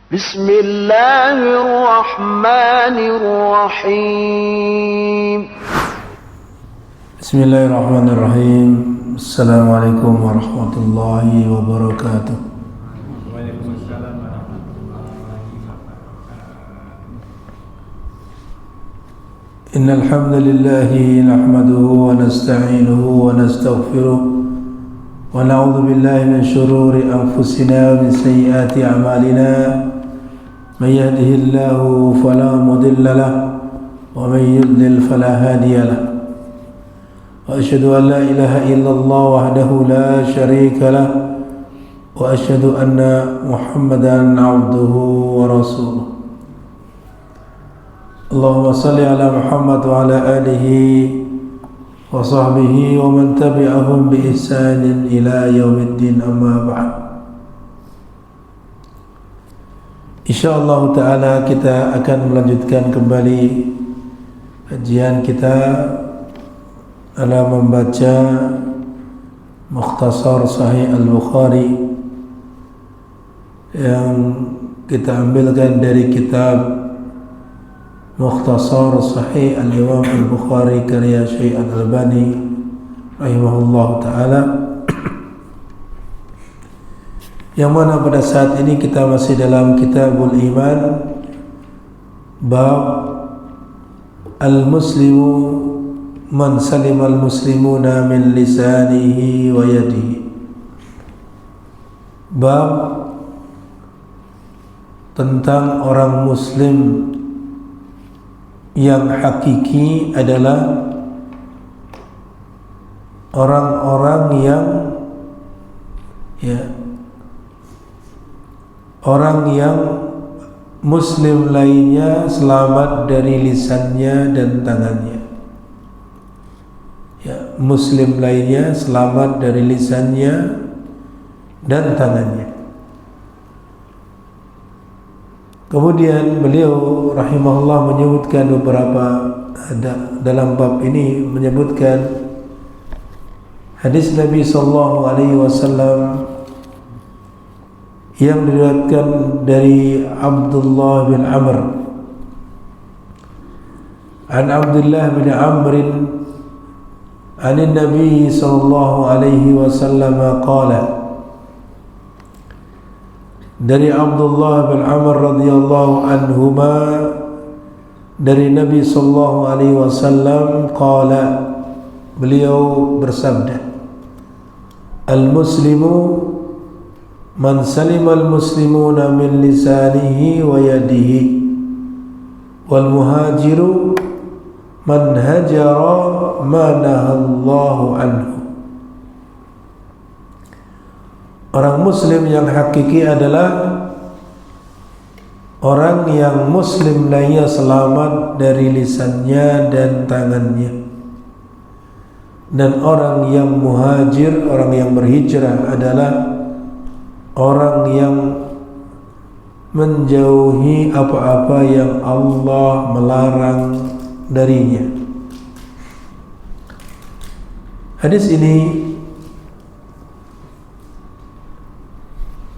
بسم الله الرحمن الرحيم بسم الله الرحمن الرحيم. السلام عليكم ورحمة الله وبركاته. إن الحمد لله نحمده ونستعينه ونستغفره ونعوذ بالله من شرور أنفسنا ومن سيئات أعمالنا. من يهده الله فلا مضل له ومن يضلل فلا هادي له. وأشهد أن لا إله إلا الله وحده لا شريك له وأشهد أن محمدا عبده ورسوله. اللهم صل على محمد وعلى آله وصحبه ومن تبعهم بإحسان إلى يوم الدين. أما بعد. InsyaAllah ta'ala kita akan melanjutkan kembali kajian kita dalam membaca Mukhtasar Sahih Al-Bukhari yang kita ambilkan dari kitab Mukhtasar Sahih Al-Imam Al-Bukhari karya Syekh Al-Albani rahimahullah ta'ala, yang mana pada saat ini kita masih dalam Kitabul Iman, bab Al-Muslimu man salimal muslimuna min lisanihi wa yadihi. Bab tentang orang muslim yang hakiki adalah orang-orang yang orang yang muslim lainnya selamat dari lisannya dan tangannya. Muslim lainnya selamat dari lisannya dan tangannya. Kemudian beliau rahimahullah menyebutkan beberapa dalam bab ini, menyebutkan hadis Nabi sallallahu alaihi wasallam yang diriwayatkan dari Abdullah bin Amr. An Abdullah bin Amr an Nabi sallallahu alaihi wasallam qala, dari Abdullah bin Amr radhiyallahu anhuma dari Nabi sallallahu alaihi wasallam qala, beliau bersabda, al-muslimu man salima al-muslimuna min lisanihi wa yadihi wal muhajiru man hajara ma nahallahu anhu. Orang muslim yang hakiki adalah orang yang muslim lainnya selamat dari lisannya dan tangannya. Dan orang yang muhajir, orang yang berhijrah adalah orang yang menjauhi apa-apa yang Allah melarang darinya. Hadis ini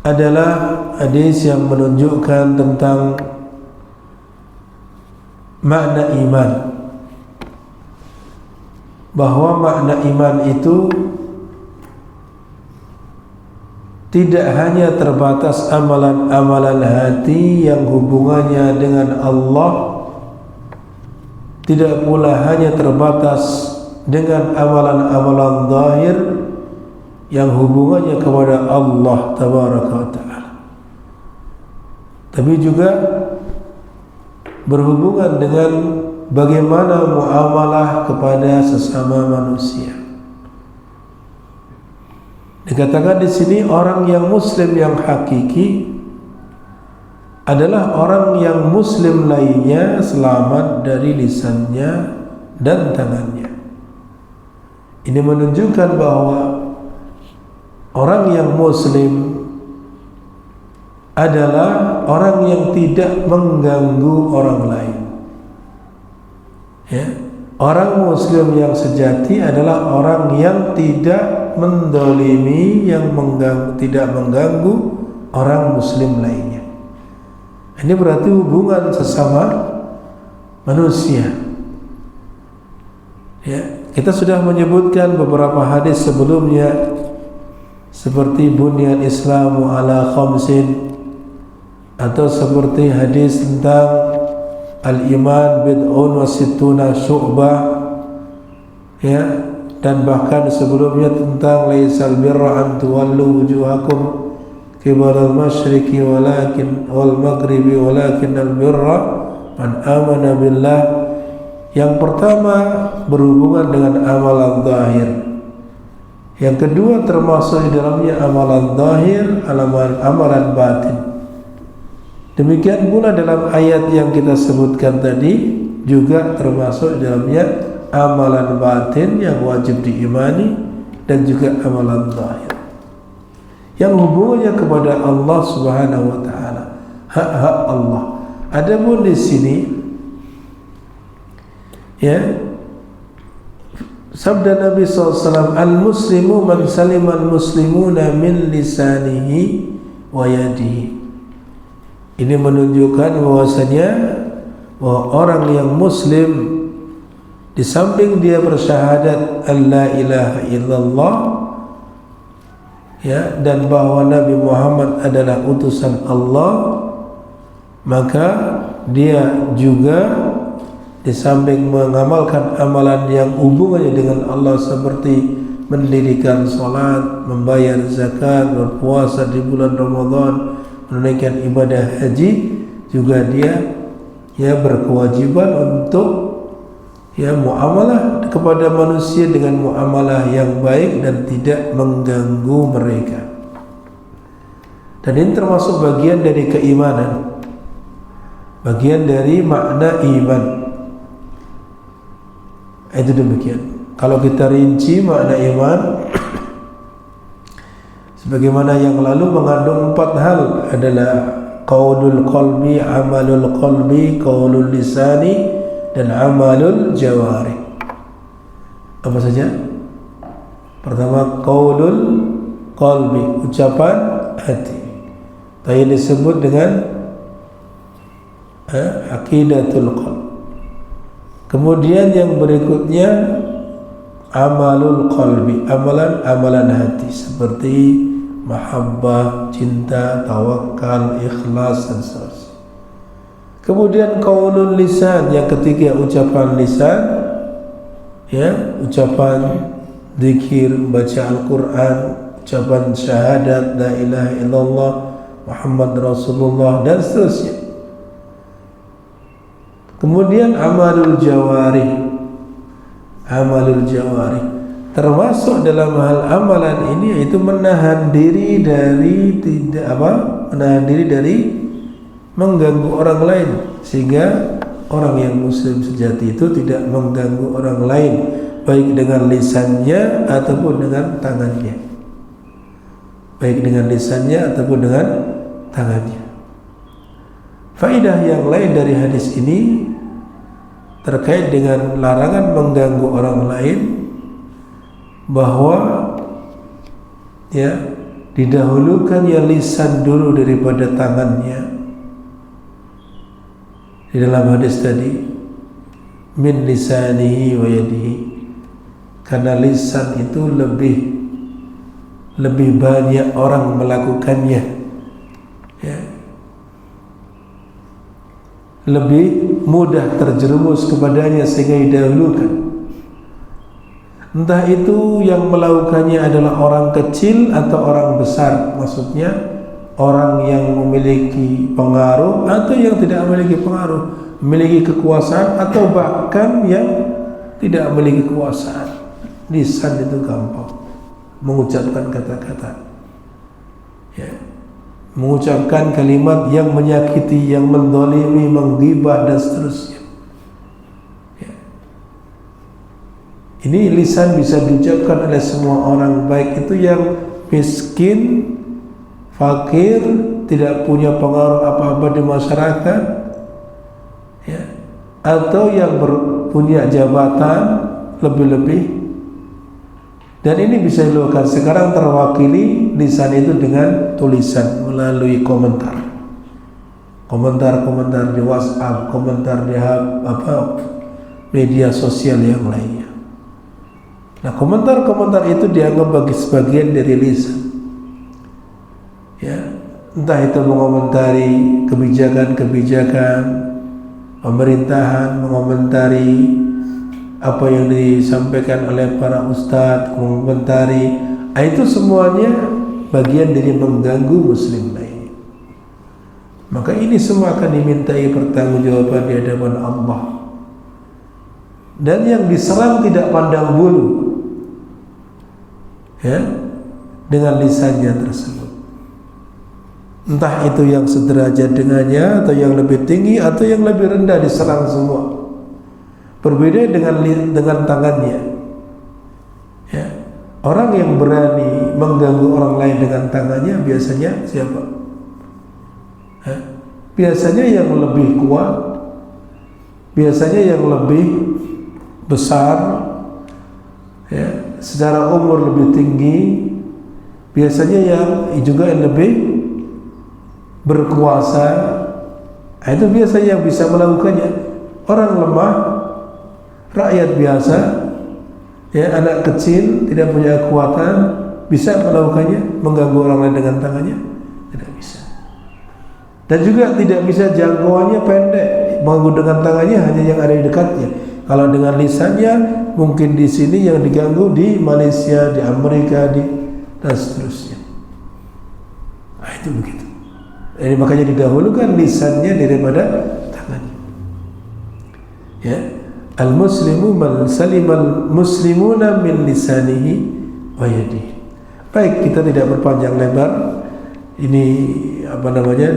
adalah hadis yang menunjukkan tentang makna iman, bahwa makna iman itu tidak hanya terbatas amalan-amalan hati yang hubungannya dengan Allah, tidak pula hanya terbatas dengan amalan-amalan zahir yang hubungannya kepada Allah tabaraka wa ta'ala, tapi juga berhubungan dengan bagaimana muamalah kepada sesama manusia. Dikatakan di sini orang yang muslim yang hakiki adalah orang yang muslim lainnya selamat dari lisannya dan tangannya. Ini menunjukkan bahwa orang yang muslim adalah orang yang tidak mengganggu orang lain. Orang muslim yang sejati adalah orang yang tidak mendolimi, yang tidak mengganggu orang muslim lainnya. Ini berarti hubungan sesama manusia. Ya, kita sudah menyebutkan beberapa hadis sebelumnya seperti bunyan Islamu ala khamsin, atau seperti hadis tentang al-iman bid'un wa sittuna syu'bah, ya, dan bahkan sebelumnya tentang laisal birra an tuwallu wujuhakum qibala al-masyriqi walakin wal maghribi walakin al-birra man amana billah. Yang pertama berhubungan dengan amalan zahir. Yang kedua termasuk di dalamnya amalan zahir, amalan batin. Demikian pula dalam ayat yang kita sebutkan tadi juga termasuk di dalamnya amalan batin yang wajib diimani dan juga amalan zahir yang hubungannya kepada Allah Subhanahu wa taala, hak-hak Allah. Adapun di sini, ya, sabda Nabi SAW, al-muslimu man salima al-muslimuna min lisanihi wa yadihi. Ini menunjukkan bahwasanya bahwa orang yang muslim, di samping dia bersyahadat alla ilaha illallah, ya, dan bahwa Nabi Muhammad adalah utusan Allah, maka dia juga di samping mengamalkan amalan yang hubungannya dengan Allah seperti mendirikan salat, membayar zakat, berpuasa di bulan Ramadan, menunaikan ibadah haji, juga dia berkewajiban untuk muamalah kepada manusia dengan muamalah yang baik dan tidak mengganggu mereka. Dan ini termasuk bagian dari keimanan, bagian dari makna iman. Itu demikian. Kalau kita rinci makna iman, sebagaimana yang lalu mengandung 4 hal, adalah qaulul qalbi, amalul qalbi, qaulul lisani, dan amalul jawari. Apa saja? Pertama, qaulul qalbi, ucapan hati. Tadi disebut dengan aqidatul qalb. Kemudian yang berikutnya amalul qalbi, amalan hati seperti mahabbah, cinta, tawakal, ikhlas, dan seterusnya. Kemudian qaulul lisan, yang ketiga ucapan lisan, ya, ucapan zikir, baca Al-Quran, ucapan syahadat la ilaha illallah Muhammad Rasulullah, dan seterusnya. Kemudian amalul jawari, termasuk dalam hal amalan ini yaitu menahan diri dari mengganggu orang lain, sehingga orang yang muslim sejati itu tidak mengganggu orang lain, baik dengan lisannya ataupun dengan tangannya. Faedah yang lain dari hadis ini terkait dengan larangan mengganggu orang lain, bahwa didahulukannya lisan dulu daripada tangannya. Di dalam hadis tadi, min lisanihi wa yadihi, karena lisan itu lebih banyak orang melakukannya, ya, lebih mudah terjerumus kepadanya sehingga didahulukan. Entah itu yang melakukannya adalah orang kecil atau orang besar, maksudnya orang yang memiliki pengaruh atau yang tidak memiliki pengaruh, memiliki kekuasaan atau bahkan yang tidak memiliki kekuasaan. Lisan itu gampang mengucapkan kata-kata, ya, mengucapkan kalimat yang menyakiti, yang mendolimi, menggibah, dan seterusnya. Ini lisan bisa diucapkan oleh semua orang, baik itu yang miskin, fakir, tidak punya pengaruh apa-apa di masyarakat, ya, atau yang punya jabatan lebih-lebih. Dan ini bisa dilakukan. Sekarang terwakili lisan itu dengan tulisan melalui komentar. komentar-komentar di WhatsApp, komentar di media sosial yang lainnya. Nah, komentar-komentar itu dianggap bagi sebagian dari lisan. Ya, entah itu mengomentari kebijakan-kebijakan pemerintahan, mengomentari apa yang disampaikan oleh para ustadz, mengomentari, itu semuanya bagian dari mengganggu muslim lain. Maka ini semua akan dimintai pertanggungjawaban di hadapan Allah. Dan yang diserang tidak pandang bulu, ya, dengan lisannya tersebut. Entah itu yang sederajat dengannya, atau yang lebih tinggi, atau yang lebih rendah, diserang semua. Berbeda dengan tangannya. Ya. Orang yang berani mengganggu orang lain dengan tangannya biasanya siapa? Ya. Biasanya yang lebih kuat, biasanya yang lebih besar, ya, secara umur lebih tinggi, biasanya yang juga yang lebih berkuasa. Itu biasanya yang bisa melakukannya. Orang lemah, rakyat biasa, ya, anak kecil tidak punya kekuatan, bisa melakukannya, mengganggu orang lain dengan tangannya? Tidak bisa. Dan juga tidak bisa, jangkauannya pendek, mengganggu dengan tangannya hanya yang ada di dekatnya. Kalau dengan lisannya, mungkin di sini yang diganggu di Malaysia, di Amerika, dan seterusnya. Nah, itu begitu. Jadi makanya didahulukan lisannya daripada tangannya. Ya, al-muslimu man salimal muslimuna min lisanihi wa yadihi. Baik, kita tidak berpanjang lebar. Ini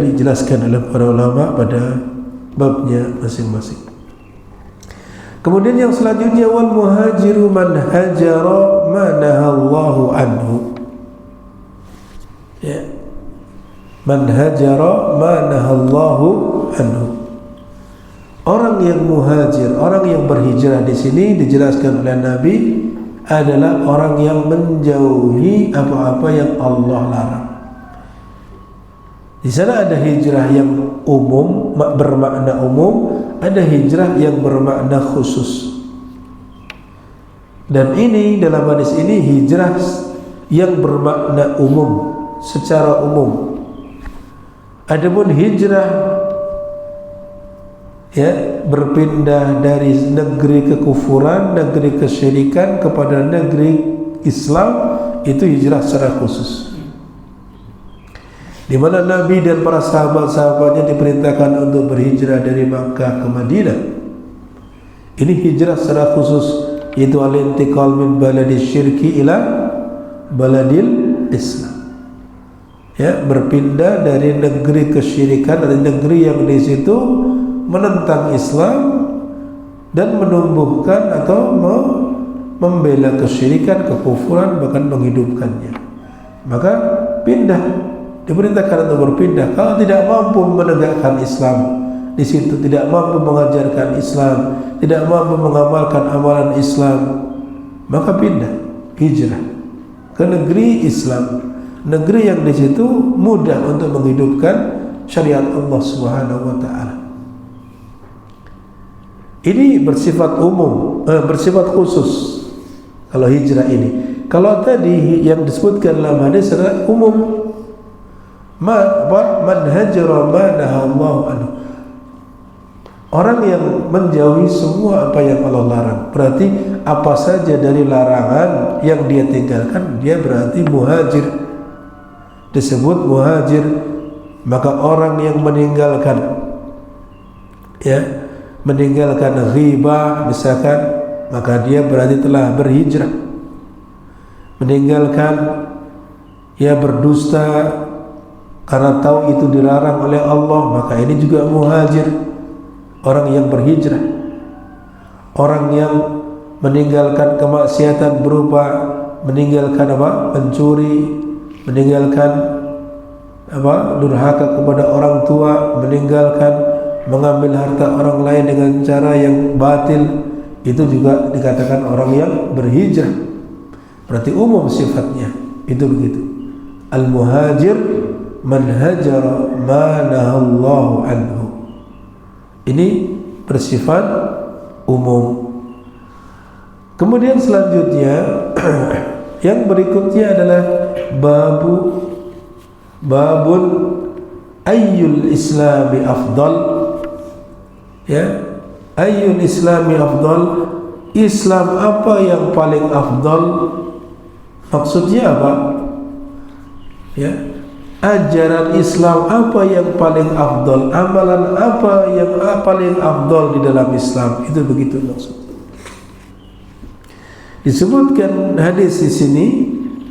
dijelaskan oleh para ulama pada babnya masing-masing. Kemudian yang selanjutnya, wal muhajiru man hajara ma nahallahu anhu. Ya. Man hajara ma nahallahu anhu. Orang yang muhajir, orang yang berhijrah di sini dijelaskan oleh Nabi adalah orang yang menjauhi apa-apa yang Allah larang. Di sana ada hijrah yang umum, bermakna umum, ada hijrah yang bermakna khusus. Dan ini dalam hadis ini hijrah yang bermakna umum, secara umum. Adapun hijrah, ya, berpindah dari negeri kekufuran, negeri kesyirikan kepada negeri Islam, itu hijrah secara khusus. Di mana Nabi dan para sahabat-sahabatnya diperintahkan untuk berhijrah dari Makkah ke Madinah. Ini hijrah secara khusus, yaitu al-intiqal min baladil syirki ila baladil Islam. Ya, berpindah dari negeri kesyirikan, dari negeri yang di situ menentang Islam dan menumbuhkan atau membela kesyirikan, kekufuran, bahkan menghidupkannya. Maka pindah. Diperintahkan untuk berpindah. Kalau tidak mampu menegakkan Islam di situ, tidak mampu mengajarkan Islam, tidak mampu mengamalkan amalan Islam, maka pindah, hijrah ke negeri Islam, negeri yang di situ mudah untuk menghidupkan syariat Allah Subhanahu wa taala. Ini bersifat umum, bersifat khusus. Kalau hijrah ini, kalau tadi yang disebutkan dalam hadis adalah umum. Man hajara ma nahallahu anhu. Orang yang menjauhi semua apa yang Allah larang. Berarti apa saja dari larangan yang dia tinggalkan, dia berarti muhajir. Disebut muhajir. Maka orang yang meninggalkan, ya, meninggalkan ghibah misalkan, maka dia berarti telah berhijrah. Meninggalkan, ya, berdusta karena tahu itu dilarang oleh Allah, maka ini juga muhajir, orang yang berhijrah. Orang yang meninggalkan kemaksiatan berupa meninggalkan mencuri, meninggalkan durhaka kepada orang tua, meninggalkan mengambil harta orang lain dengan cara yang batil, itu juga dikatakan orang yang berhijrah. Berarti umum sifatnya, itu begitu. Al-muhajir man hajara ma nahallahu anhu. Ini bersifat umum. Kemudian selanjutnya yang berikutnya adalah babun ayyul islami afdal. Ya, ayyul islami afdal, Islam apa yang paling afdal? Maksudnya apa? Ya, ajaran Islam apa yang paling afdal? Amalan apa yang paling afdal di dalam Islam? Itu begitu maksudnya. Disebutkan hadis di sini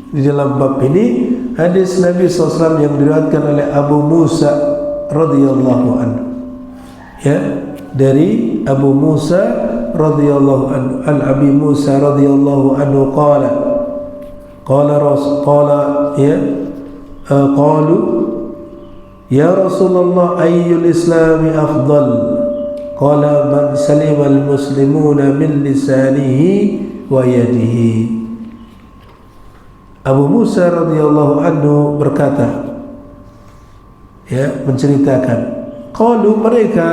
di dalam bab ini, hadis Nabi SAW yang diriwayatkan oleh Abu Musa radhiyallahu anhu. Ya, dari Abu Musa radhiyallahu anhu, an Abi Musa radhiyallahu anhu qalu ya Rasulullah ayyul islami afdal? Qala man salima al muslimuna min lisanihi wa yadihi. Abu Musa radhiyallahu anhu berkata, ya, menceritakan, qalu, mereka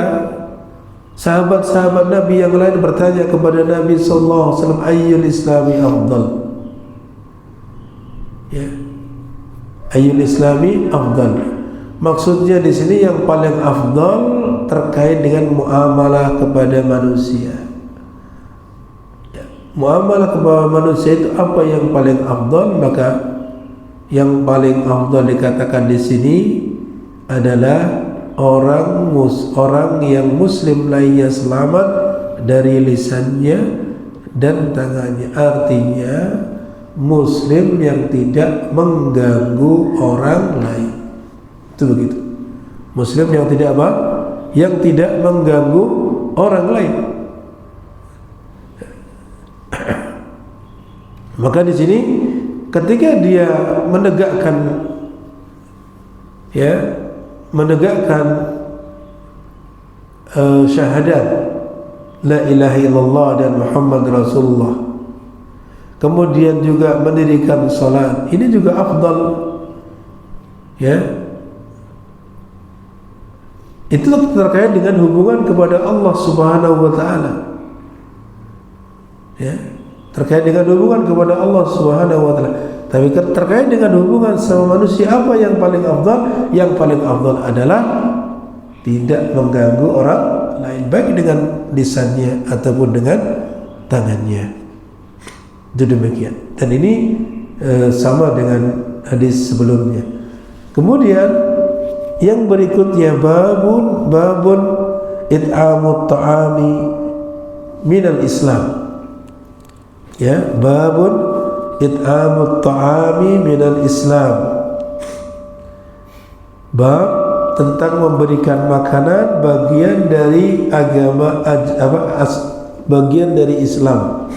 sahabat-sahabat Nabi yang lain bertanya kepada Nabi sallallahu alaihi wasallam, ayyul islami afdal? Ya, ayyul islami afdal, maksudnya di sini yang paling afdal terkait dengan muamalah kepada manusia. Ya, muamalah kepada manusia itu apa yang paling afdal? Maka yang paling afdal dikatakan di sini adalah orang yang muslim lainnya selamat dari lisannya dan tangannya. Artinya muslim yang tidak mengganggu orang lain. Itu begitu. Muslim yang tidak apa? Yang tidak mengganggu orang lain. Maka di sini ketika dia menegakkan syahadat la ilaha illallah dan Muhammad Rasulullah, kemudian juga mendirikan salat, ini juga afdal. Ya, itu terkait dengan hubungan kepada Allah Subhanahu wa taala. Ya, terkait dengan hubungan kepada Allah Subhanahu wa taala. Tapi terkait dengan hubungan sama manusia, apa yang paling afdal? Yang paling afdal adalah tidak mengganggu orang lain, baik dengan lisannya ataupun dengan tangannya. Itu demikian. Dan ini sama dengan hadis sebelumnya. Kemudian yang berikutnya babun it'amut ta'ami minal Islam. Ya, babun it'amut ta'ami minal Islam, bab tentang memberikan makanan bagian dari agama, bagian dari Islam.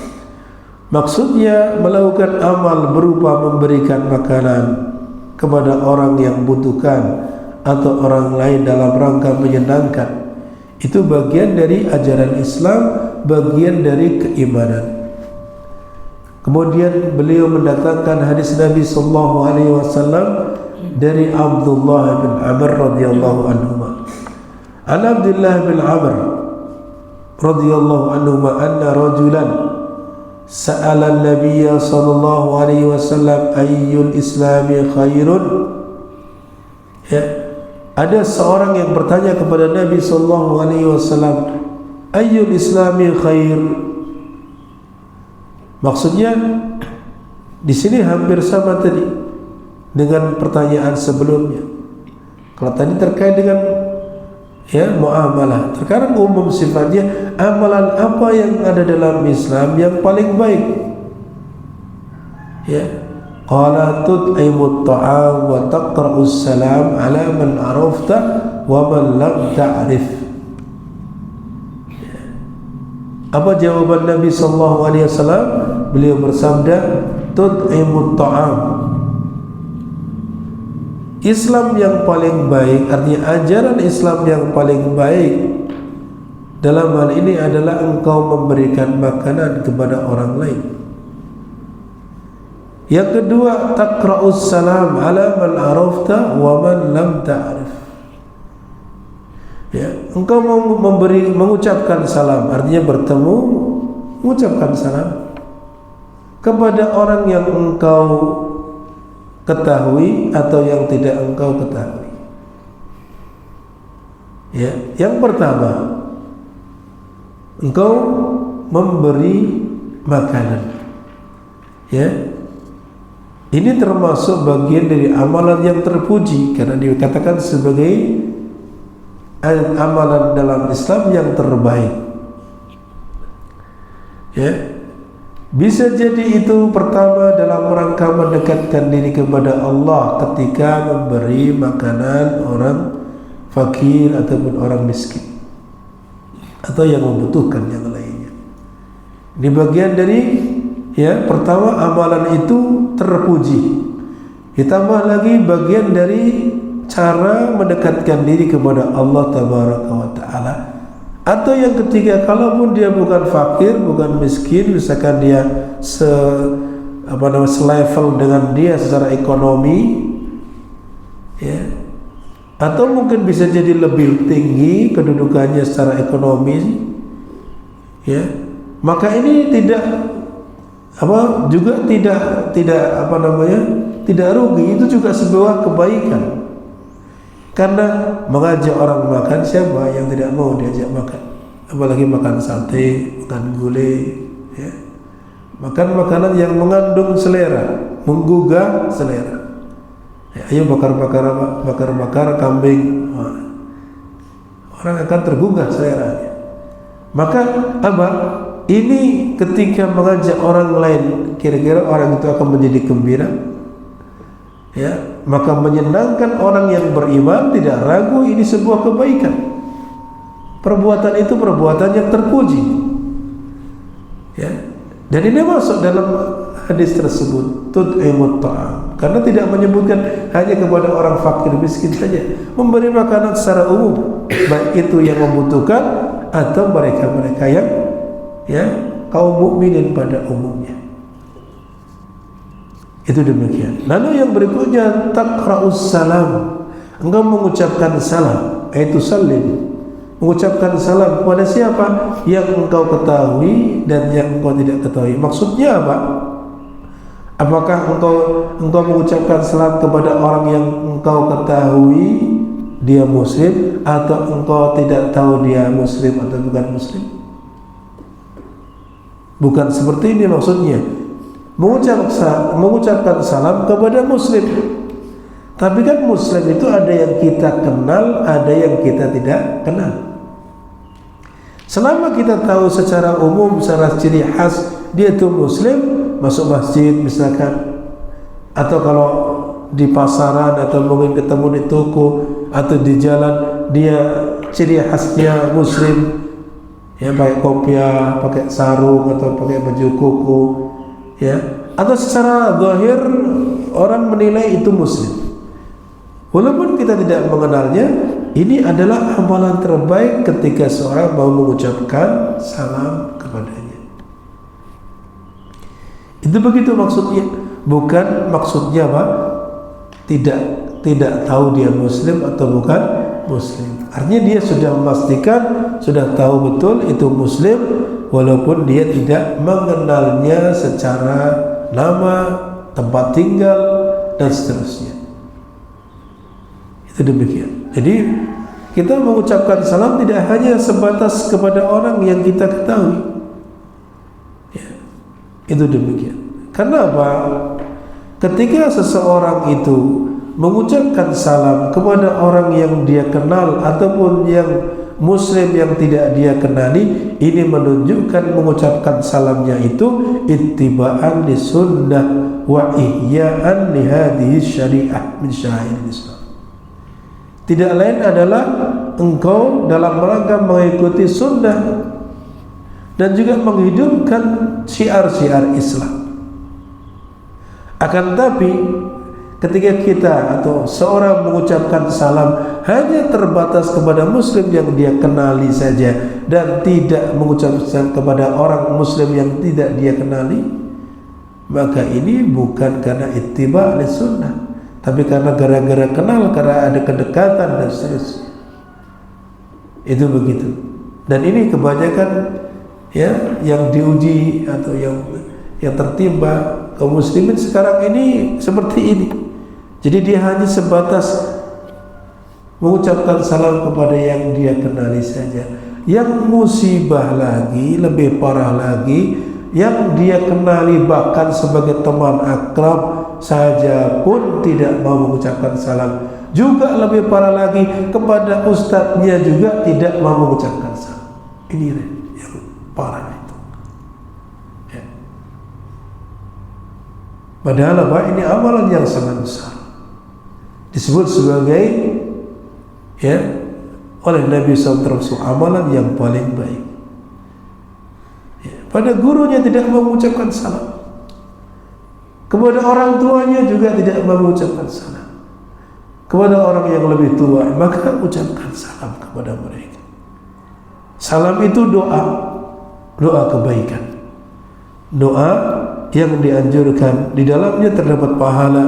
Maksudnya melakukan amal berupa memberikan makanan kepada orang yang butuhkan atau orang lain dalam rangka menyenangkan. Itu bagian dari ajaran Islam, bagian dari keimanan. Kemudian beliau mendatangkan hadis Nabi sallallahu alaihi wasallam dari Abdullah bin Amr radhiyallahu anhuma. An Abdullah bin Amr radhiyallahu anhuma anna rajulan sa'ala an-nabiy sallallahu alaihi wasallam ayyul islami khairun. Ya, ada seorang yang bertanya kepada Nabi sallallahu alaihi wasallam, ayyul islami khair? Maksudnya di sini hampir sama tadi dengan pertanyaan sebelumnya. Kalau tadi terkait dengan muamalah, sekarang umum sifatnya, amalan apa yang ada dalam Islam yang paling baik? Ya, qala tut'imut ta'am wa taqra'us salam ala man arafta wa man lam ta'rif. Apa jawaban Nabi sallallahu alaihi wasallam? Beliau bersabda, tut'imut ta'am. Islam yang paling baik, artinya ajaran Islam yang paling baik dalam hal ini adalah engkau memberikan makanan kepada orang lain. Yang kedua, taqra'us salam ala man arafta wa man lam ta'rif. Ya, engkau mengucapkan salam, artinya bertemu, mengucapkan salam kepada orang yang engkau ketahui atau yang tidak engkau ketahui. Ya, yang pertama, engkau memberi makanan. Ya, ini termasuk bagian dari amalan yang terpuji karena dikatakan sebagai amalan dalam Islam yang terbaik. Ya, bisa jadi itu pertama dalam rangka mendekatkan diri kepada Allah ketika memberi makanan orang fakir ataupun orang miskin atau yang membutuhkan yang lainnya. Ini bagian dari, ya, pertama amalan itu terpuji. Ditambah lagi bagian dari cara mendekatkan diri kepada Allah Tabaraka wa Ta'ala. Atau yang ketiga, kalaupun dia bukan fakir, bukan miskin, misalkan dia selevel dengan dia secara ekonomi, ya, atau mungkin bisa jadi lebih tinggi kedudukannya secara ekonomi, ya, maka ini tidak rugi, itu juga sebuah kebaikan. Karena mengajak orang makan, siapa yang tidak mau diajak makan? Apalagi makan sate, makan gulai, ya, makan makanan yang mengandung selera, menggugah selera. Ya, ayo bakar kambing, orang akan tergugah seleranya. Maka apa? Ini ketika mengajak orang lain, kira-kira orang itu akan menjadi gembira, ya, maka menyenangkan orang yang beriman, tidak ragu ini sebuah kebaikan. Perbuatan itu perbuatan yang terpuji, ya. Dan ini masuk dalam hadis tersebut, tud'imut ta'am, karena tidak menyebutkan hanya kepada orang fakir miskin saja, memberi makanan secara umum, baik itu yang membutuhkan atau mereka-mereka yang, ya, kaum mukminin pada umumnya. Itu demikian. Lalu yang berikutnya, taqra'us salam, engkau mengucapkan salam, yaitu salim, mengucapkan salam kepada siapa? Yang engkau ketahui dan yang engkau tidak ketahui. Maksudnya apa? Apakah engkau mengucapkan salam kepada orang yang engkau ketahui dia muslim, atau engkau tidak tahu dia muslim atau bukan muslim? Bukan seperti ini maksudnya. Mengucapkan salam kepada muslim. Tapi kan muslim itu ada yang kita kenal, ada yang kita tidak kenal. Selama kita tahu secara umum, secara ciri khas dia itu muslim, masuk masjid misalkan, atau kalau di pasaran atau mungkin ketemu di toko atau di jalan, dia ciri khasnya muslim, ya, pakai kopiah, pakai sarung atau pakai baju koko, ya, atau secara zahir orang menilai itu muslim, walaupun kita tidak mengenalnya. Ini adalah amalan terbaik ketika seorang mau mengucapkan salam kepadanya. Itu begitu maksudnya. Bukan maksudnya apa? Tidak tahu dia muslim atau bukan muslim. Artinya dia sudah memastikan, sudah tahu betul itu muslim, walaupun dia tidak mengenalnya secara nama, tempat tinggal, dan seterusnya. Itu demikian. Jadi kita mengucapkan salam tidak hanya sebatas kepada orang yang kita ketahui, ya, itu demikian. Karena apa? Ketika seseorang itu mengucapkan salam kepada orang yang dia kenal ataupun yang muslim yang tidak dia kenali, ini menunjukkan mengucapkan salamnya itu ittiba'an li sunnah wa ihya'an li hadhihi syariah min sya'airil Islam. Tidak lain adalah engkau dalam rangka mengikuti sunnah dan juga menghidupkan syiar-syiar Islam. Akan tapi ketika kita atau seorang mengucapkan salam hanya terbatas kepada muslim yang dia kenali saja dan tidak mengucapkan kepada orang muslim yang tidak dia kenali, maka ini bukan karena ittiba' li sunnah, tapi karena gara-gara kenal, karena ada kedekatan dan seterusnya. Itu begitu. Dan ini kebanyakan ya yang diuji atau yang tertimpa kaum muslimin sekarang ini seperti ini. Jadi dia hanya sebatas mengucapkan salam kepada yang dia kenali saja. Yang musibah lagi, lebih parah lagi, yang dia kenali bahkan sebagai teman akrab saja pun tidak mau mengucapkan salam. Juga lebih parah lagi, kepada ustadznya juga tidak mau mengucapkan salam. Ini yang parah itu ya. Padahal apa? Ini amalan yang sangat besar, disebut sebagai ya oleh Nabi SAW amalan yang paling baik ya. Pada gurunya tidak mau mengucapkan salam, kepada orang tuanya juga tidak mau mengucapkan salam, kepada orang yang lebih tua maka ucapkan salam kepada mereka. Salam itu doa kebaikan, doa yang dianjurkan, di dalamnya terdapat pahala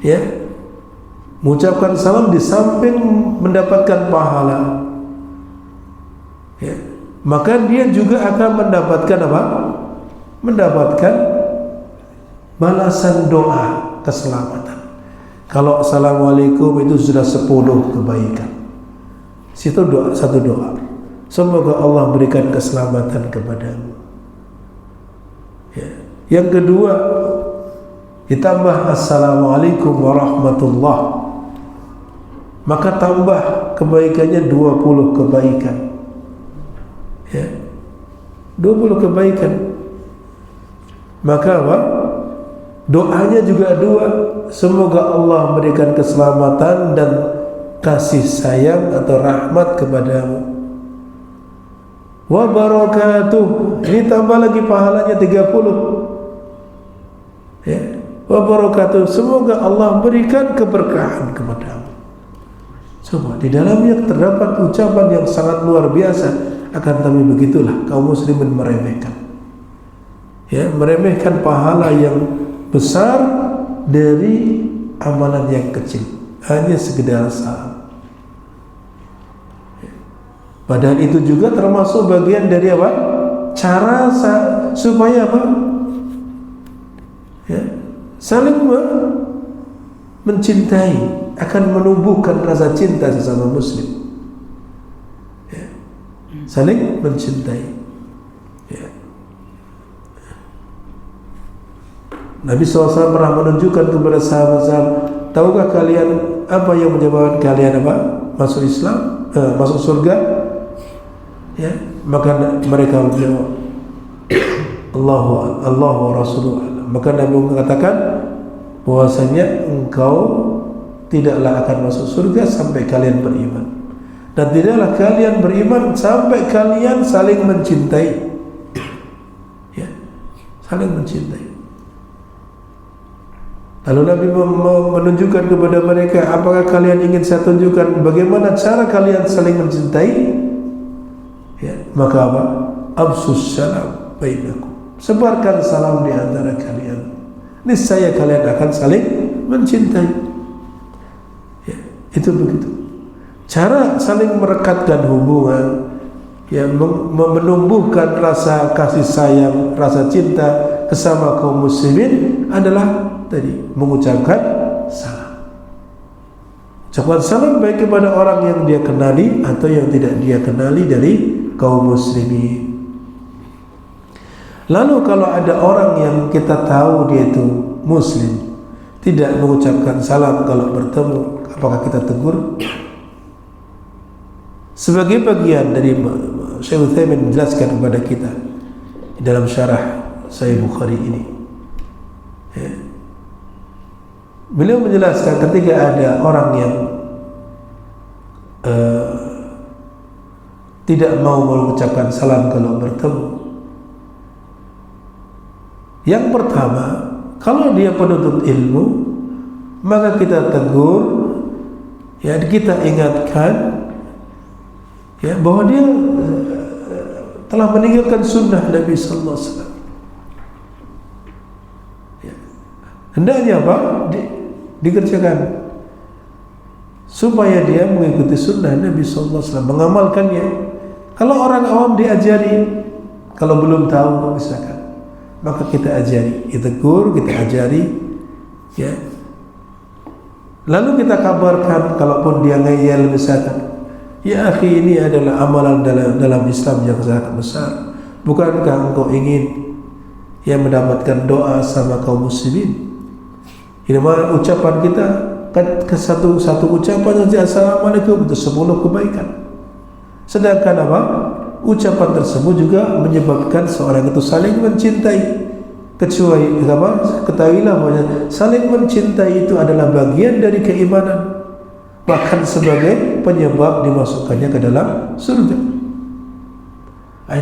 ya. Mengucapkan salam di samping mendapatkan pahala ya, maka dia juga akan mendapatkan apa? Mendapatkan balasan doa keselamatan. Kalau assalamualaikum itu sudah 10 kebaikan. Situ doa, satu doa. Semoga Allah berikan keselamatan kepadamu ya. Yang kedua, ditambah assalamualaikum warahmatullah, maka tambah kebaikannya 20 kebaikan ya, 20 kebaikan. Maka apa? Doanya juga dua, semoga Allah memberikan keselamatan dan kasih sayang atau rahmat kepadamu. Wa barakatuh, ini tambah lagi pahalanya 30 ya. Wa barakatuh, semoga Allah berikan keberkahan kepadamu. Coba, di dalamnya terdapat ucapan yang sangat luar biasa. Akan tapi begitulah kaum muslimin meremehkan ya, meremehkan pahala yang besar dari amalan yang kecil, hanya sekedar salam ya. Padahal itu juga termasuk bagian dari apa? Cara supaya apa? Ya, saling mencintai, akan menumbuhkan rasa cinta sesama muslim ya. Saling mencintai ya. Nabi SAW pernah menunjukkan kepada sahabat-sahabat, tahukah kalian apa yang menyebabkan kalian apa? Masuk Islam, masuk surga ya. Maka mereka menjawab Allah wa Rasulullah. Maka Nabi mengatakan bahwasanya engkau tidaklah akan masuk surga sampai kalian beriman, dan tidaklah kalian beriman sampai kalian saling mencintai ya, saling mencintai. Lalu Nabi menunjukkan kepada mereka, apakah kalian ingin saya tunjukkan bagaimana cara kalian saling mencintai ya, maka apa? Absus salam bainakum, sebarkan salam di antara kalian, niscaya kalian akan saling mencintai. Itu begitu. Cara saling merekatkan hubungan, ya, menumbuhkan rasa kasih sayang, rasa cinta sesama kaum muslimin adalah tadi mengucapkan salam. Ucapan salam baik kepada orang yang dia kenali atau yang tidak dia kenali dari kaum muslimin. Lalu kalau ada orang yang kita tahu dia itu muslim, tidak mengucapkan salam kalau bertemu, apakah kita tegur? Sebagai bagian dari Syekh Utsaimin menjelaskan kepada kita dalam syarah Sahih Bukhari ini ya. Beliau menjelaskan ketika ada orang yang tidak mau mengucapkan salam kalau bertemu, yang pertama, kalau dia penuntut ilmu, maka kita tegur ya, kita ingatkan ya, bahwa dia telah meninggalkan sunnah Nabi sallallahu alaihi wasallam. Hendaknya apa? Dikerjakan supaya dia mengikuti sunnah Nabi sallallahu alaihi wasallam, mengamalkannya. Kalau orang awam diajari, kalau belum tahu misalkan, maka kita ajari, kita tegur, kita ajari, ya. Lalu kita kabarkan, kalaupun dia ngeyel misalkan, ya akhi, ini adalah amalan dalam Islam yang sangat besar. Bukankah engkau ingin yang mendapatkan doa sama kaum muslimin? Ini mah ucapan kita ke satu ucapan saja, assalamualaikum, itu 10 kebaikan. Sedangkan apa? Ucapan tersebut juga menyebabkan seorang itu saling mencintai. Kecuali apa? Ketahuilah bahwa saling mencintai itu adalah bagian dari keimanan, bahkan sebagai penyebab dimasukkannya ke dalam surga.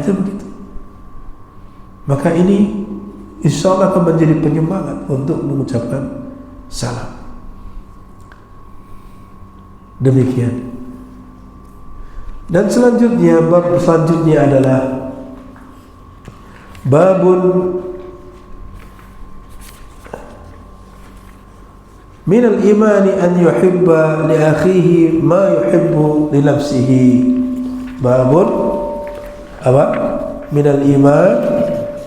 Itu begitu. Maka ini insyaallah akan menjadi penyemangat untuk mengucapkan salam. Demikian. Dan selanjutnya, bab selanjutnya adalah babun min al-imani an yuhibba li akhihi ma yuhibbu li nafsihi. Babun apa? Min al-iman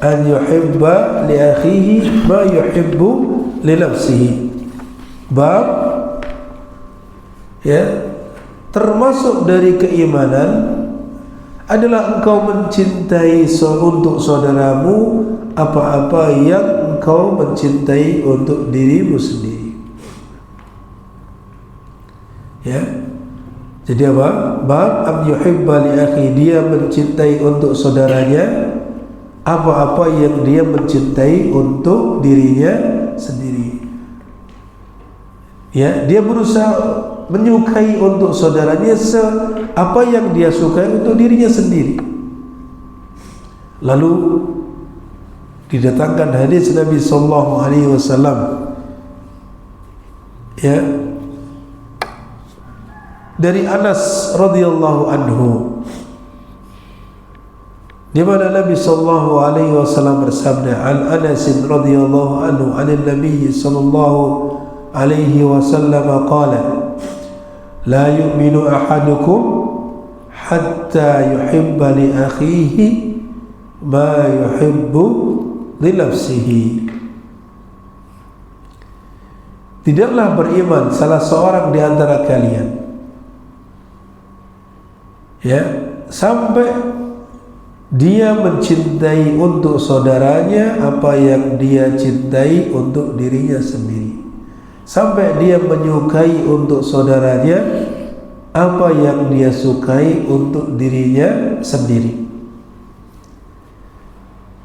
an yuhibba li akhihi ma yuhibbu li nafsihi. Bab, ya, termasuk dari keimanan adalah engkau mencintai untuk saudaramu apa-apa yang engkau mencintai untuk dirimu sendiri. Ya, jadi apa? Bab am yuhibba li akhi, dia mencintai untuk saudaranya apa-apa yang dia mencintai untuk dirinya sendiri. Ya, dia berusaha menyukai untuk saudaranya apa yang dia sukai untuk dirinya sendiri. Lalu didatangkan hadis Nabi sallallahu alaihi wasallam, ya, dari Anas radhiyallahu anhu, di mana Nabi sallallahu alaihi wasallam bersabda, "An Anas radhiyallahu anhu 'anil Nabi sallallahu alaihi wasallam qala, la yu'minu ahadukum hatta yuhibba li akhihi ma yuhibbu li nafsihi." Tidaklah beriman salah seorang di antara kalian, ya, sampai dia mencintai untuk saudaranya apa yang dia cintai untuk dirinya sendiri, sampai dia menyukai untuk saudaranya apa yang dia sukai untuk dirinya sendiri.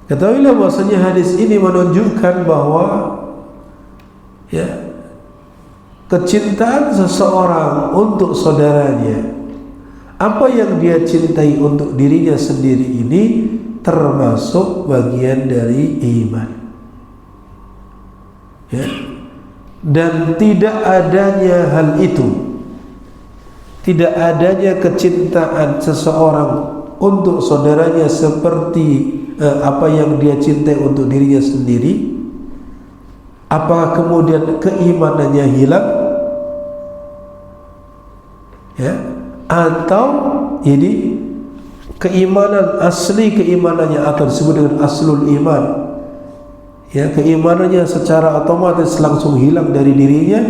Ketahuilah bahwasanya hadis ini menunjukkan bahwa, ya, kecintaan seseorang untuk saudaranya apa yang dia cintai untuk dirinya sendiri ini termasuk bagian dari iman, ya. Dan tidak adanya hal itu, tidak adanya kecintaan seseorang untuk saudaranya seperti apa yang dia cintai untuk dirinya sendiri, apakah kemudian keimanannya hilang, ya, atau ini keimanan asli, keimanannya akan disebut dengan aslul iman, ya, keimanannya secara otomatis langsung hilang dari dirinya,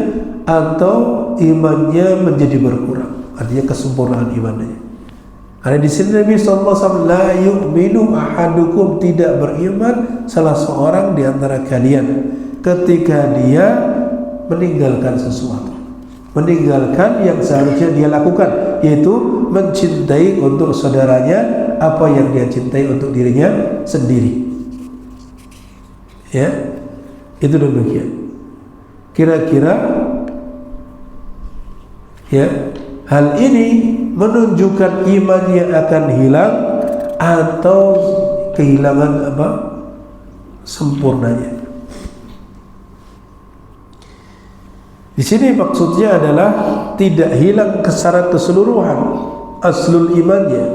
atau imannya menjadi berkurang, artinya kesempurnaan imannya. Karena di sini Nabi SAW, la yu'minu ahadukum, tidak beriman salah seorang di antara kalian ketika dia meninggalkan sesuatu, meninggalkan yang seharusnya dia lakukan, yaitu mencintai untuk saudaranya apa yang dia cintai untuk dirinya sendiri. Ya, itu demikian. Kira-kira, ya, hal ini menunjukkan imannya akan hilang atau kehilangan apa? Sempurnanya. Di sini maksudnya adalah tidak hilang secara keseluruhan aslul imannya,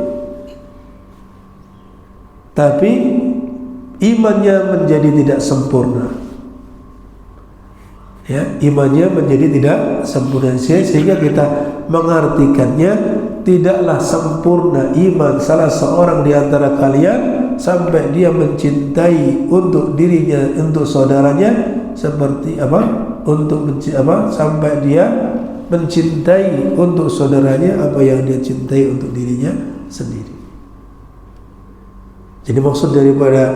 tapi imannya menjadi tidak sempurna. ya, imannya menjadi tidak sempurna, sehingga kita mengartikannya tidaklah sempurna iman salah seorang di antara kalian sampai dia mencintai untuk dirinya, untuk saudaranya seperti sampai dia mencintai untuk saudaranya apa yang dia cintai untuk dirinya sendiri. Jadi maksud daripada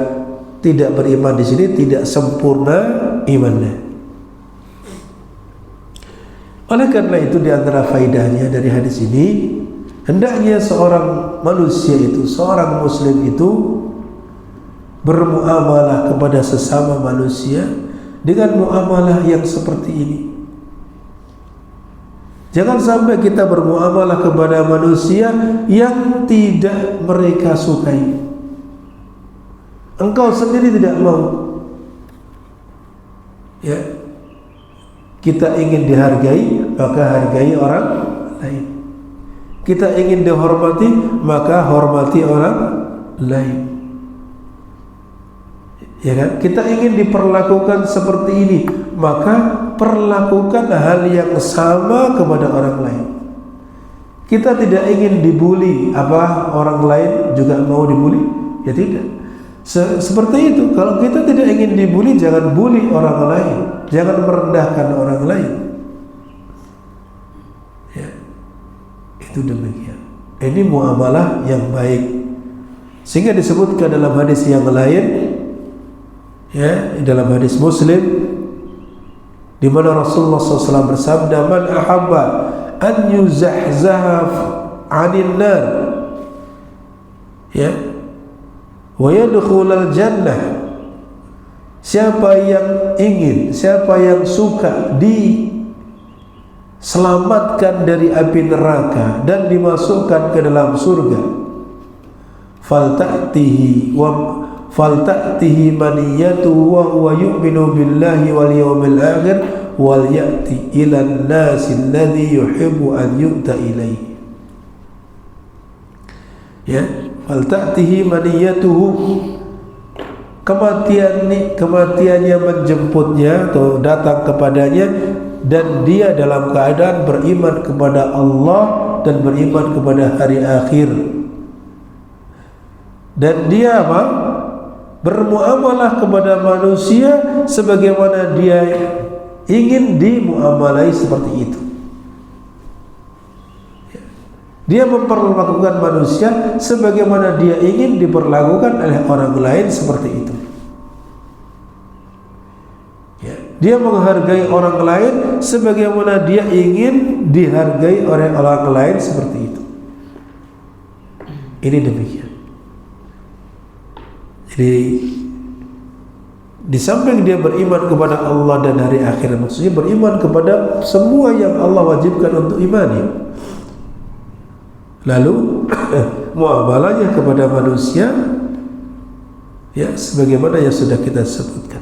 tidak beriman di sini tidak sempurna imannya. Oleh karena itu di antara faedahnya dari hadis ini, hendaknya seorang manusia itu, seorang muslim itu bermuamalah kepada sesama manusia dengan muamalah yang seperti ini. Jangan sampai kita bermuamalah kepada manusia yang tidak mereka sukai. Engkau sendiri tidak mau, ya, kita ingin dihargai, maka hargai orang lain. Kita ingin dihormati, maka hormati orang lain. Ya kan? Kita ingin diperlakukan seperti ini, maka perlakukan hal yang sama kepada orang lain. Kita tidak ingin dibuli, apa orang lain juga mau dibuli? Ya tidak. Seperti itu. Kalau kita tidak ingin dibuli, jangan bully orang lain, jangan merendahkan orang lain. Ya, itu demikian. Ini muamalah yang baik. Sehingga disebutkan dalam hadis yang lain, ya, dalam hadis Muslim, di mana Rasulullah SAW bersabda, "Man ahabba an yuzahzaha 'anil nar, ya, wa yadkhulal jannah." Siapa yang ingin, siapa yang suka diselamatkan dari api neraka dan dimasukkan ke dalam surga, falta'tihi maniyatu wa huwa yu'minu billahi wal yawmil akhir wal ya'ti ilan nasi alladhi yuhibbu an yu'ta ilaihi. Ya, falta'tihi maniyatuhu, kematiannya menjemputnya atau datang kepadanya, dan dia dalam keadaan beriman kepada Allah dan beriman kepada hari akhir, dan dia bermuamalah kepada manusia sebagaimana dia ingin dimuamalai seperti itu. Dia memperlakukan manusia sebagaimana dia ingin diperlakukan oleh orang lain seperti itu. Ya. Dia menghargai orang lain sebagaimana dia ingin dihargai oleh orang lain seperti itu. Ini demikian. Jadi di samping dia beriman kepada Allah dan hari akhir, maksudnya beriman kepada semua yang Allah wajibkan untuk imani. Lalu muamalahnya kepada manusia, ya, sebagaimana yang sudah kita sebutkan.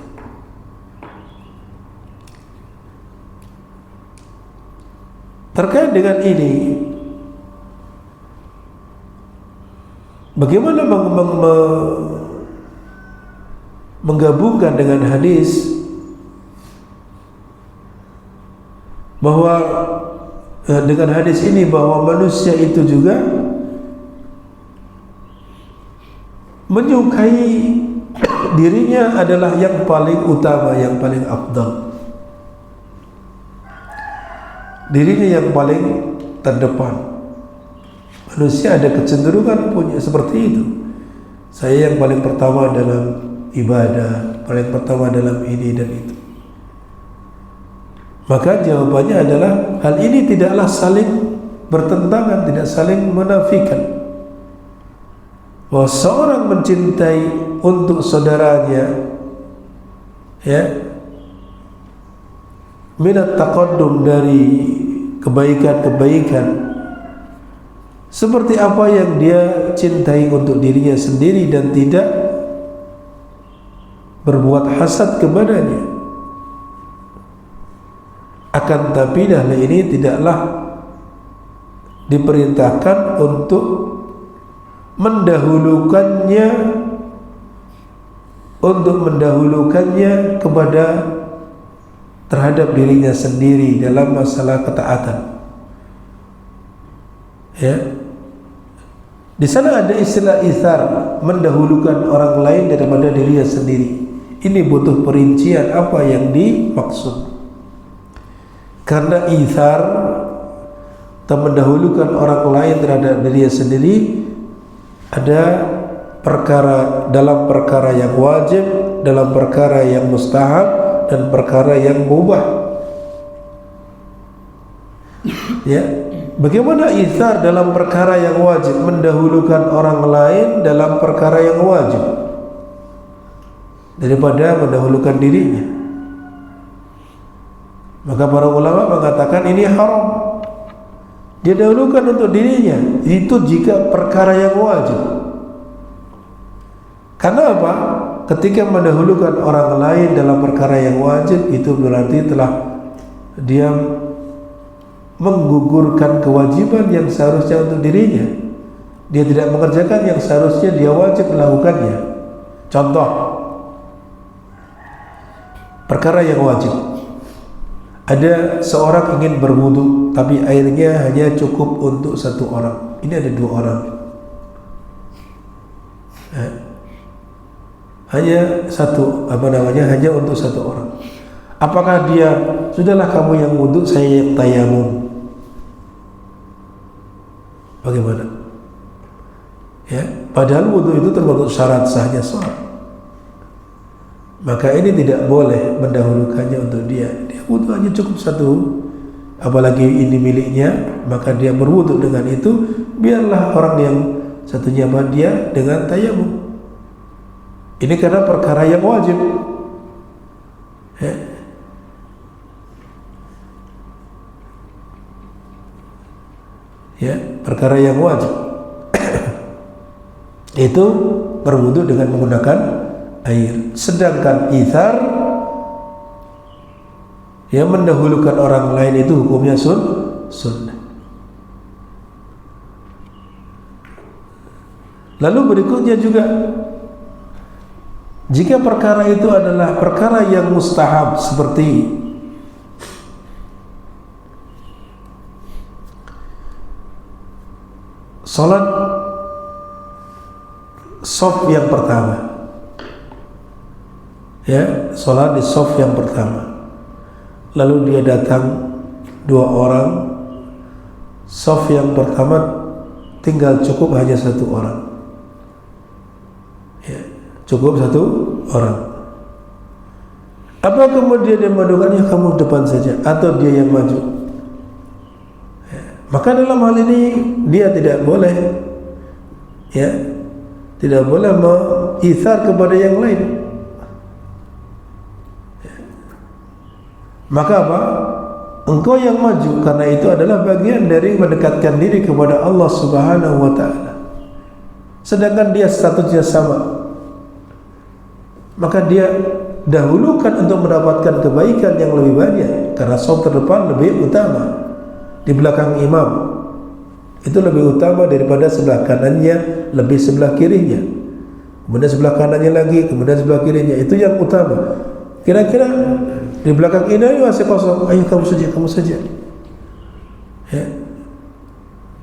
Terkait dengan ini, bagaimana menggabungkan dengan hadis bahwa dengan hadis ini bahwa manusia itu juga menyukai dirinya adalah yang paling utama, yang paling afdal, dirinya yang paling terdepan. Manusia ada kecenderungan punya seperti itu. Saya yang paling pertama dalam ibadah, paling pertama dalam ini dan itu. Maka jawabannya adalah hal ini tidaklah saling bertentangan, tidak saling menafikan. Bahwa seorang mencintai untuk saudaranya, ya, minat taqaddum, dari kebaikan-kebaikan seperti apa yang dia cintai untuk dirinya sendiri dan tidak berbuat hasad kepadanya. Akan tapi hal ini tidaklah diperintahkan untuk mendahulukannya kepada terhadap dirinya sendiri dalam masalah ketaatan. Ya, di sana ada istilah itsar, mendahulukan orang lain daripada dirinya sendiri. Ini butuh perincian apa yang dimaksud. Karena itsar atau mendahulukan orang lain terhadap dirinya sendiri ada perkara dalam perkara yang wajib, dalam perkara yang mustahab, dan perkara yang mubah. Ya, bagaimana itsar dalam perkara yang wajib, mendahulukan orang lain dalam perkara yang wajib daripada mendahulukan dirinya. Maka para ulama mengatakan ini haram. Dia dahulukan untuk dirinya, itu jika perkara yang wajib. Karena apa? Ketika mendahulukan orang lain dalam perkara yang wajib, itu berarti telah dia menggugurkan kewajiban yang seharusnya untuk dirinya. Dia tidak mengerjakan yang seharusnya dia wajib melakukannya. Contoh, perkara yang wajib. Ada seorang ingin berwudu, tapi airnya hanya cukup untuk satu orang. Ini ada dua orang. Hanya satu, hanya untuk satu orang. Apakah dia, sudahlah kamu yang wudu, saya yang tayamum? Bagaimana? Ya, padahal wudu itu termasuk syarat sahnya sholat. Maka ini tidak boleh mendahulukannya untuk dia. Dia wudu hanya cukup satu, apalagi ini miliknya, maka dia berwudu dengan itu. Biarlah orang yang satunya dia dengan tayamum. Ini karena perkara yang wajib. Ya, perkara yang wajib. Itu berwudu dengan menggunakan air. Sedangkan itsar yang mendahulukan orang lain itu hukumnya sunnah. Lalu berikutnya juga, jika perkara itu adalah perkara yang mustahab seperti salat shaf yang pertama, ya, salat di shaf yang pertama, lalu dia datang dua orang, shaf yang pertama tinggal cukup hanya satu orang, ya, cukup satu orang. Apa kemudian dia memadukannya, kamu depan saja, atau dia yang maju? Ya, maka dalam hal ini dia tidak boleh, ya, tidak boleh mengitsar kepada yang lain. Ya. Maka apa? Engkau yang maju, karena itu adalah bagian dari mendekatkan diri kepada Allah Subhanahu wa ta'ala. Sedangkan dia statusnya sama, maka dia dahulukan untuk mendapatkan kebaikan yang lebih banyak, karena shaf terdepan lebih utama, di belakang imam itu lebih utama daripada sebelah kanannya, lebih sebelah kirinya, kemudian sebelah kanannya lagi, kemudian sebelah kirinya, itu yang utama. Kira-kira di belakang ini masih kosong, ayo kamu saja. Ya.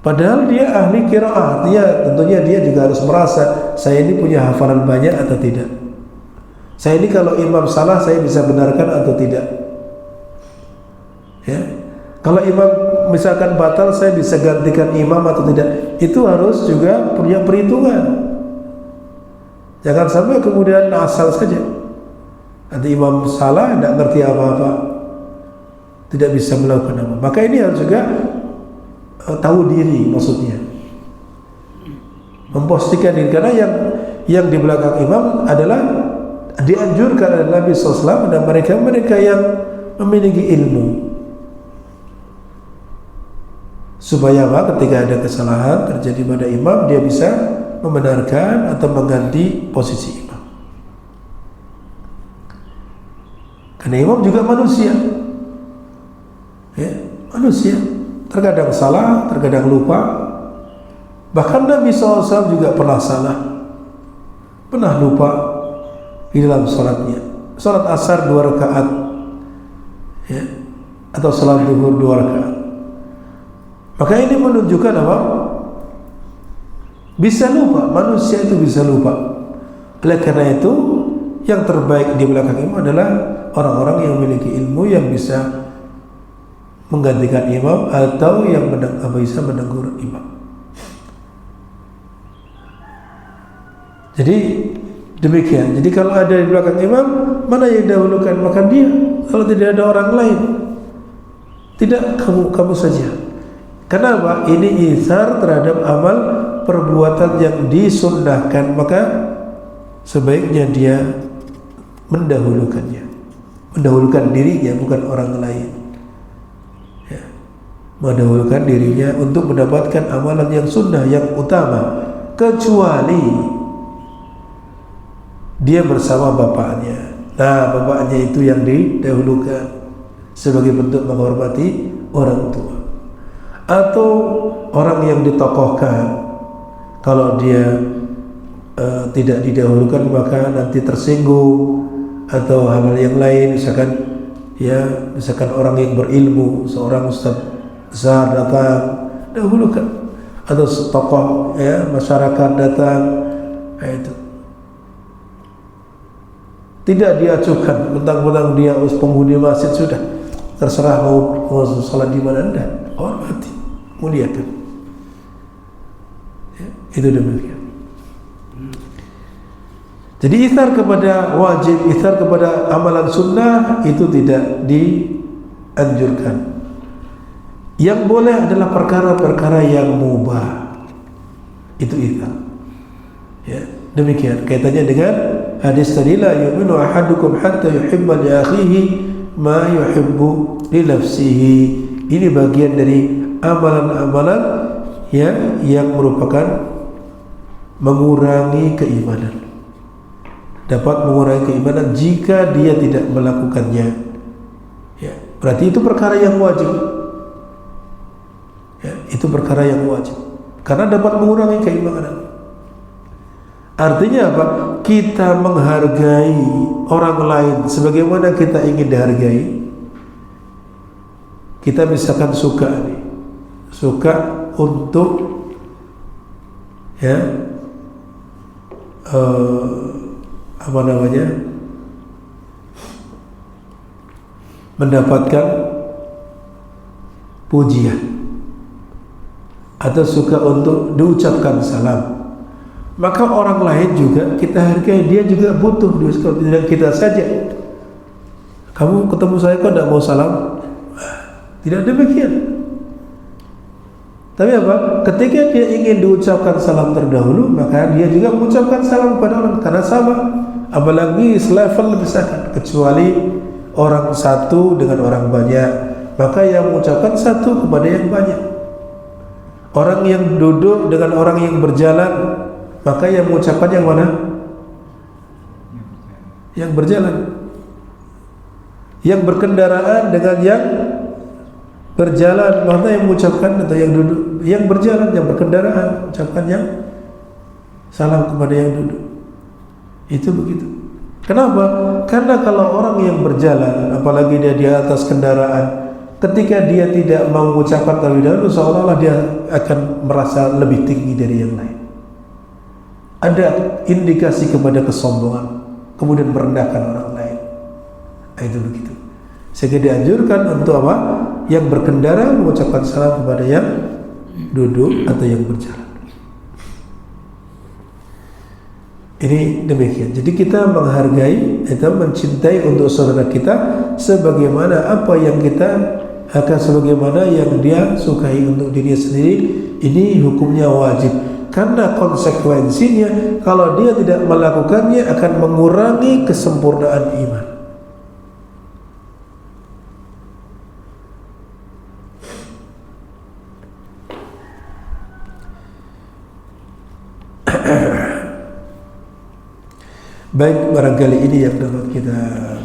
Padahal dia ahli qiraah, artinya tentunya dia juga harus merasa, saya ini punya hafalan banyak atau tidak. Saya ini kalau imam salah, saya bisa benarkan atau tidak. Ya. Kalau imam misalkan batal, saya bisa gantikan imam atau tidak. Itu harus juga punya perhitungan. Jangan sampai kemudian asal saja. Nanti imam salah, tidak ngerti apa-apa, tidak bisa melakukan apa. Maka ini harus juga tahu diri, maksudnya memposisikan diri. Karena yang di belakang imam adalah dianjurkan oleh Nabi SAW dan mereka yang memiliki ilmu, supaya ketika ada kesalahan terjadi pada imam, dia bisa membenarkan atau mengganti posisi imam. Karena imam juga manusia, ya, manusia, terkadang salah, terkadang lupa. Bahkan Nabi SAW juga pernah salah, pernah lupa di dalam salatnya. Salat asar 2 rakaat, ya, atau salat zuhur 2 rakaat. Maka ini menunjukkan apa? Bisa lupa, manusia itu bisa lupa. Oleh karena itu, yang terbaik di belakang imam adalah orang-orang yang memiliki ilmu yang bisa menggantikan imam atau yang bisa menegur imam. Jadi demikian. Jadi kalau ada di belakang imam, mana yang dahulukan, maka dia. Kalau tidak ada orang lain, tidak, kamu saja. Kenapa? Ini itsar terhadap amal perbuatan yang disunnahkan, maka sebaiknya dia mendahulukannya, mendahulukan dirinya, bukan orang lain, ya. Mendahulukan dirinya untuk mendapatkan amalan yang sunnah, yang utama, kecuali dia bersama bapaknya. Nah, bapaknya itu yang didahulukan sebagai bentuk menghormati orang tua. Atau orang yang ditokohkan, kalau dia tidak didahulukan maka nanti tersinggung, atau hal-hal yang lain, misalkan orang yang berilmu, seorang ustaz besar datang, dahulukan, atau tokoh ya masyarakat datang, itu tidak diacuhkan mentang-mentang dia penghuni masjid, sudah terserah mau sholat di mana anda, hormati, muliakan, ya, itu demikian. Jadi itsar kepada wajib, itsar kepada amalan sunnah itu tidak dianjurkan. Yang boleh adalah perkara-perkara yang mubah, itu itsar, ya, demikian. Kaitannya dengan hadis tadi, la yu'minu ahadukum hatta yuhibba li akhihi ma yuhibbu li nafsihi. Ini bagian dari amalan-amalan ya, yang merupakan mengurangi keimanan. Dapat mengurangi keimanan jika dia tidak melakukannya, ya, berarti itu perkara yang wajib, ya, itu perkara yang wajib karena dapat mengurangi keimanan. Artinya apa? Kita menghargai orang lain sebagaimana kita ingin dihargai. Kita misalkan suka untuk ya mendapatkan pujian, atau suka untuk diucapkan salam, maka orang lain juga kita hargai, dia juga butuh, tidak kita saja. Kamu ketemu saya kok tidak mau salam? Tidak demikian. Tapi apa? Ketika dia ingin diucapkan salam terdahulu, maka dia juga mengucapkan salam kepada orang, karena sama. Apalagi selevel misalkan, kecuali orang satu dengan orang banyak, maka yang mengucapkan satu kepada yang banyak. Orang yang duduk dengan orang yang berjalan, maka yang mengucapkan yang mana? Yang berjalan. Yang berkendaraan dengan yang berjalan, mana yang mengucapkan, atau yang duduk? Yang berjalan, yang berkendaraan, ucapkan yang salam kepada yang duduk. Itu begitu. Kenapa? Karena kalau orang yang berjalan, apalagi dia di atas kendaraan, ketika dia tidak mengucapkan terlebih dahulu, seolah-olah dia akan merasa lebih tinggi dari yang lain. Ada indikasi kepada kesombongan, kemudian merendahkan orang lain. Itu begitu. Sehingga dianjurkan untuk apa? Yang berkendara mengucapkan salam kepada yang duduk atau yang berjalan. Ini demikian. Jadi kita menghargai, kita mencintai untuk saudara kita sebagaimana apa yang kita akan, sebagaimana yang dia sukai untuk dirinya sendiri. Ini hukumnya wajib, karena konsekuensinya kalau dia tidak melakukannya akan mengurangi kesempurnaan iman. Baik, barangkali ini yang dapat kita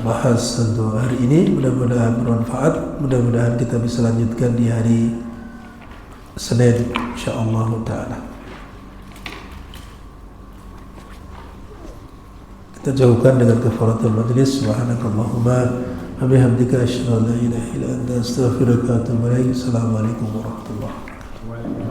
bahas untuk hari ini. Mudah-mudahan bermanfaat. Mudah-mudahan kita bisa lanjutkan di hari Senin, insyaallah taala. Kita jauhkan dengan kafaratul majlis. Subhanakallahumma Wabihamdika asyhadu an la ilaha illa anta astaghfiruka wa atubu ilaik. Assalamualaikum warahmatullahi wabarakatuh.